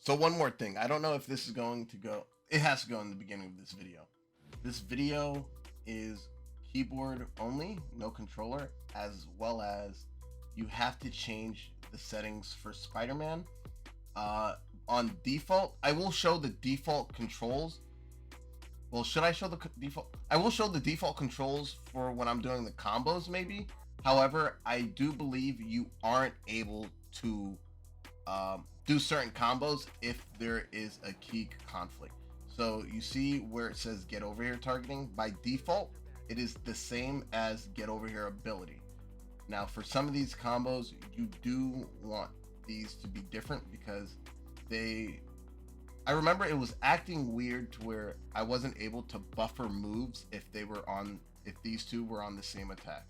So one more thing. I don't know if this is going to go. It has to go in the beginning of this video. This video is keyboard only, no controller, as well as you have to change the settings for Spider-Man. On default, I will show the default controls. Well, should I show the default? I will show the default controls for when I'm doing the combos, maybe. However, I do believe you aren't able to do certain combos if there is a key conflict. So you see where it says get over here targeting, by default it is the same as get over here ability. Now for some of these combos you do want these to be different because I remember it was acting weird to where I wasn't able to buffer moves if these two were on the same attack.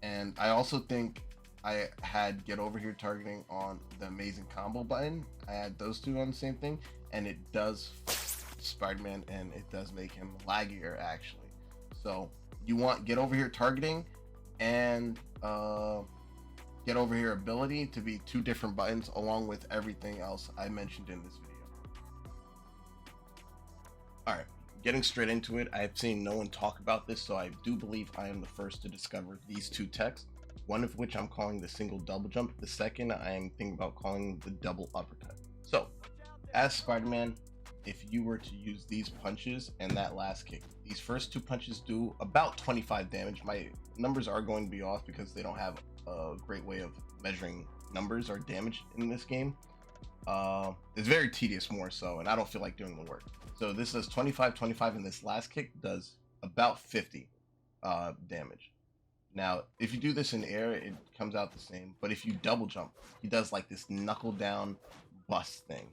And I also think I had get over here targeting on the amazing combo button. I had those two on the same thing, and it does Spider-Man, and it does make him laggier actually. So you want get over here targeting and get over here ability to be two different buttons along with everything else I mentioned in this video. Alright, getting straight into it, I have seen no one talk about this, so I do believe I am the first to discover these two techs, one of which I'm calling the single double jump, the second I am thinking about calling the double uppercut. So, as Spider-Man, if you were to use these punches and that last kick, these first two punches do about 25 damage. My numbers are going to be off because they don't have a great way of measuring numbers or damage in this game. It's very tedious more so, and I don't feel like doing the work. So this does 25, and this last kick does about 50 damage. Now, if you do this in air, it comes out the same, but if you double jump, he does like this knuckle down bust thing.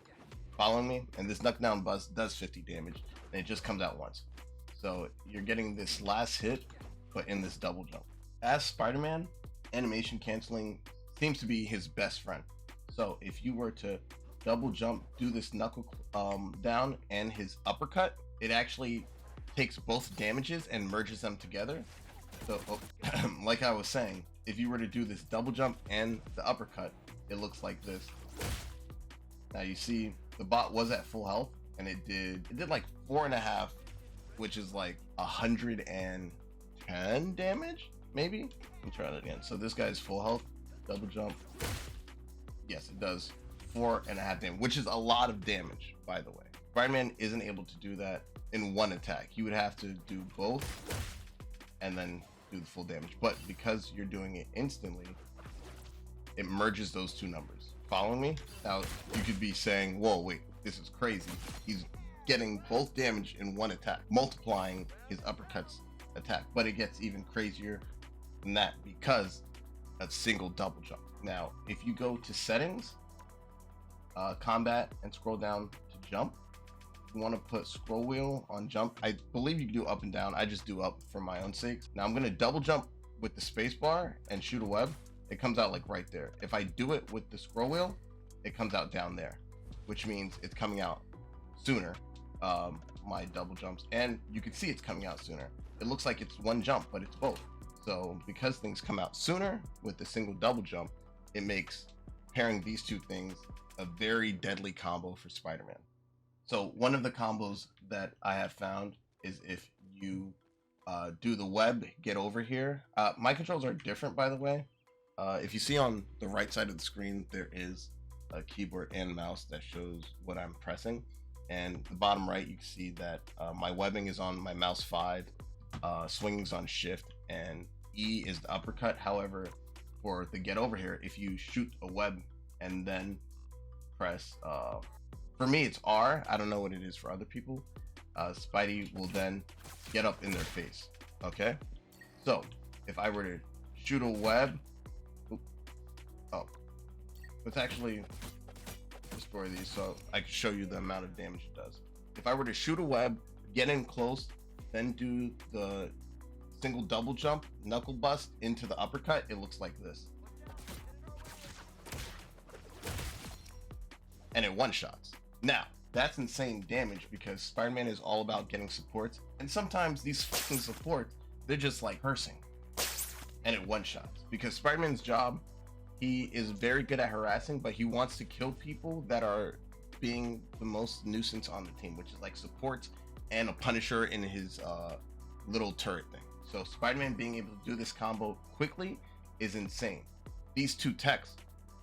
Following me? And this knuckle down bust does 50 damage, and it just comes out once. So you're getting this last hit, but in this double jump. As Spider-Man, animation canceling seems to be his best friend. So if you were to double jump, do this knuckle down and his uppercut, it actually takes both damages and merges them together. So like I was saying, if you were to do this double jump and the uppercut, it looks like this. Now you see the bot was at full health, and it did like 4.5, which is like 110 damage maybe. Let me try that again. So this guy's full health, double jump, yes, it does 4.5 damage, which is a lot of damage, by the way. Spider-Man isn't able to do that in one attack. You would have to do both and then do the full damage. But because you're doing it instantly, it merges those two numbers. Following me? Now, you could be saying, whoa, wait, this is crazy. He's getting both damage in one attack, multiplying his uppercut's attack. But it gets even crazier than that because of single double jump. Now, if you go to settings, combat, and scroll down to jump, you want to put scroll wheel on jump. I believe you can do up and down. I just do up for my own sake. Now I'm going to double jump with the space bar and shoot a web. It comes out like right there. If I do it with the scroll wheel, it comes out down there, which means it's coming out sooner, my double jumps, and you can see it's coming out sooner. It looks like it's one jump, but it's both. So because things come out sooner with the single double jump, it makes pairing these two things a very deadly combo for Spider-Man. So one of the combos that I have found is if you do the web, get over here. My controls are different, by the way. If you see on the right side of the screen, there is a keyboard and mouse that shows what I'm pressing. And the bottom right, you can see that my webbing is on my mouse 5, swinging is on shift, and E is the uppercut. However, for the get over here, if you shoot a web and then press, for me it's R, I don't know what it is for other people, Spidey will then get up in their face. Okay, so if I were to shoot a web, let's actually destroy these so I can show you the amount of damage it does. If I were to shoot a web, get in close, then do the single double jump, knuckle bust into the uppercut, it looks like this. And it one-shots. Now, that's insane damage because Spider-Man is all about getting supports, and sometimes these fucking supports, they're just like cursing. And it one-shots. Because Spider-Man's job, he is very good at harassing, but he wants to kill people that are being the most nuisance on the team, which is like supports and a Punisher in his little turret thing. So Spider-Man being able to do this combo quickly is insane. These two techs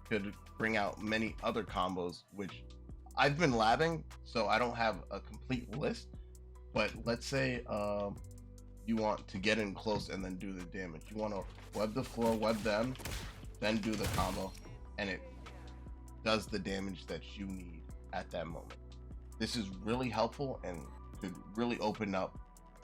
could bring out many other combos, which I've been labbing, so I don't have a complete list. But let's say you want to get in close and then do the damage. You want to web the floor, web them, then do the combo, and it does the damage that you need at that moment. This is really helpful and could really open up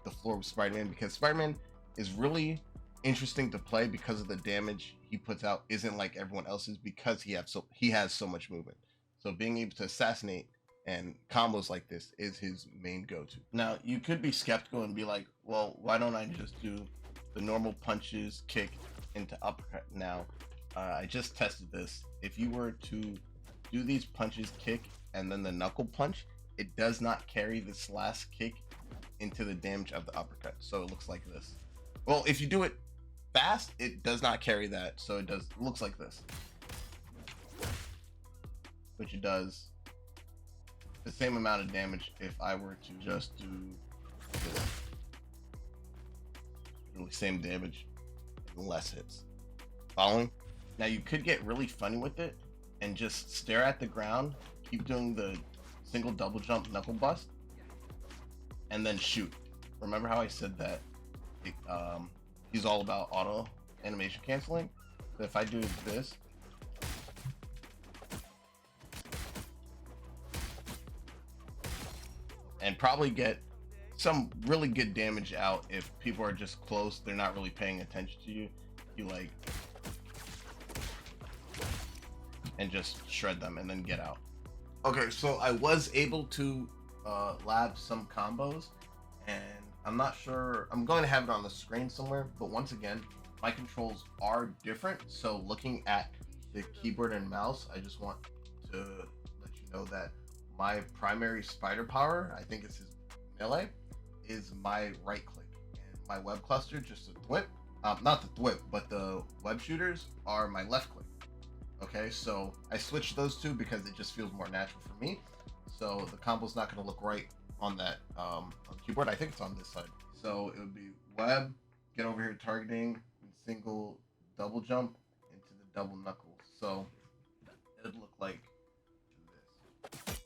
the floor with Spider-Man, because Spider-Man is really interesting to play because of the damage he puts out isn't like everyone else's, because he has so much movement. So being able to assassinate and combos like this is his main go-to. Now, you could be skeptical and be like, well, why don't I just do the normal punches, kick into uppercut? Now, I just tested this. If you were to do these punches, kick, and then the knuckle punch, it does not carry this last kick into the damage of the uppercut. So it looks like this. Well, if you do it fast, it does not carry that. So it looks like this. Which it does the same amount of damage if I were to just do this. Really same damage and less hits. Following? Now you could get really funny with it and just stare at the ground, keep doing the single double jump knuckle bust, and then shoot. Remember how I said that he's all about auto animation canceling? So if I do this, and probably get some really good damage out if people are just close, they're not really paying attention to you. You like, and just shred them and then get out. Okay, so I was able to lab some combos, and I'm not sure, I'm going to have it on the screen somewhere, but once again, my controls are different. So looking at the keyboard and mouse, I just want to let you know that my primary spider power, I think it's his melee, is my right click, and my web cluster, just a thwip, not the thwip, but the web shooters are my left click. Okay, so I switched those two because it just feels more natural for me. So the combo's not going to look right on that on the keyboard. I think it's on this side. So it would be web, get over here targeting, and single double jump into the double knuckle. So it would look like this.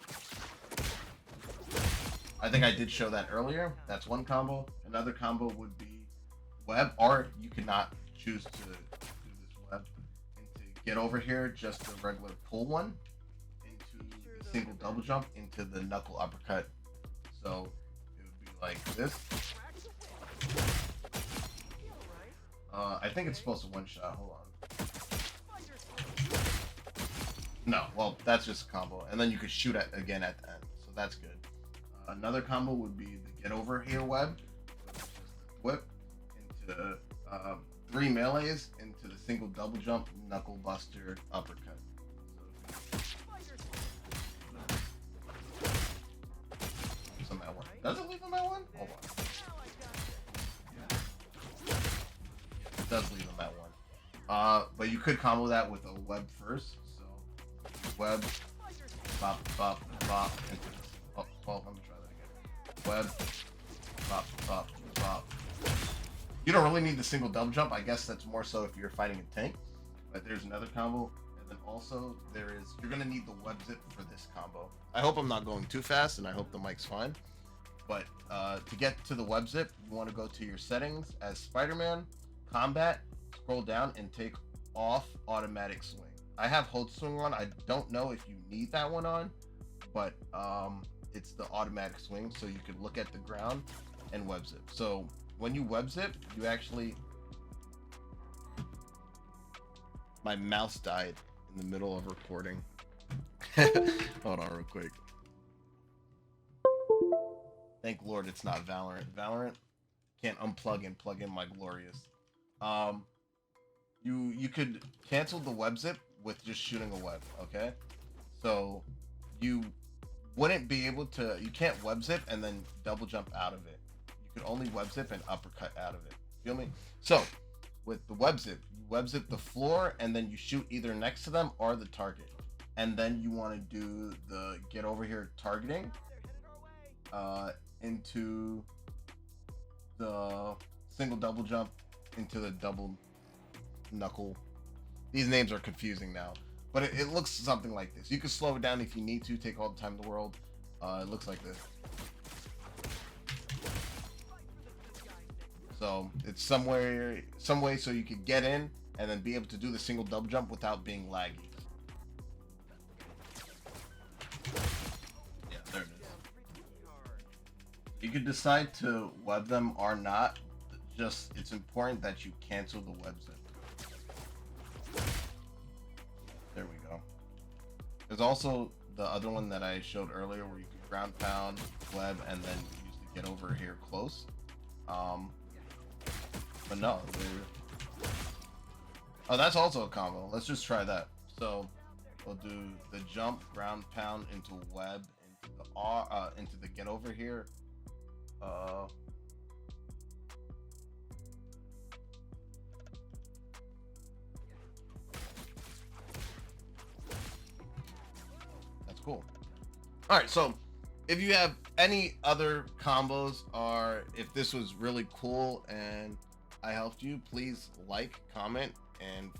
I think I did show that earlier. That's one combo. Another combo would be web, or you cannot choose to do this web. And to get over here, just the regular pull one into the single double jump into the knuckle uppercut. So it would be like this. I think it's supposed to one shot. Hold on. No, well, that's just a combo. And then you could shoot at again at the end. So that's good. Another combo would be the get over here web, so just whip into 3 melees into the single double jump knuckle buster uppercut. So that one. Does it leave him at one? Hold on. It does leave him at one. But you could combo that with a web first. So web, bop, bop, bop, into this. Oh, well, let me try that again. Web, bop, bop, bop. You don't really need the single double jump. I guess that's more so if you're fighting a tank. But there's another combo. And then also you're going to need the web zip for this combo. I hope I'm not going too fast, and I hope the mic's fine. But to get to the web zip, you want to go to your settings as Spider-Man, combat, scroll down, and take off automatic swing. I have hold swing on. I don't know if you need that one on, but it's the automatic swing, so you could look at the ground and web zip. So when you web zip, you actually... My mouse died in the middle of recording. Hold on real quick. Thank Lord it's not Valorant. Valorant can't unplug and plug in my glorious. You could cancel the web zip with just shooting a web, okay? So you wouldn't be able to, you can't web zip and then double jump out of it. You could only web zip and uppercut out of it. Feel me? So with the web zip, you web zip the floor and then you shoot either next to them or the target. and then you want to do the get over here targeting into the single double jump into the double knuckle. These names are confusing now, but it looks something like this. You can slow it down if you need to, take all the time in the world. It looks like this. So it's some way so you could get in and then be able to do the single double jump without being laggy. Yeah, there it is. You could decide to web them or not. Just it's important that you cancel the web zip. There we go. There's also the other one that I showed earlier where you can ground pound, web, and then use the get over here close. But no, oh, that's also a combo. Let's just try that. So we'll do the jump, ground pound into web, into the R, into the get over here. That's cool. All right, so if you have any other combos or if this was really cool and I helped you, please like, comment, and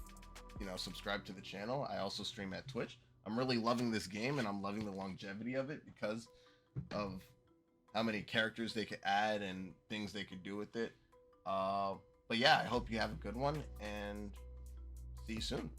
subscribe to the channel. I also stream at Twitch. I'm really loving this game and I'm loving the longevity of it because of how many characters they could add and things they could do with it. But yeah, I hope you have a good one and see you soon.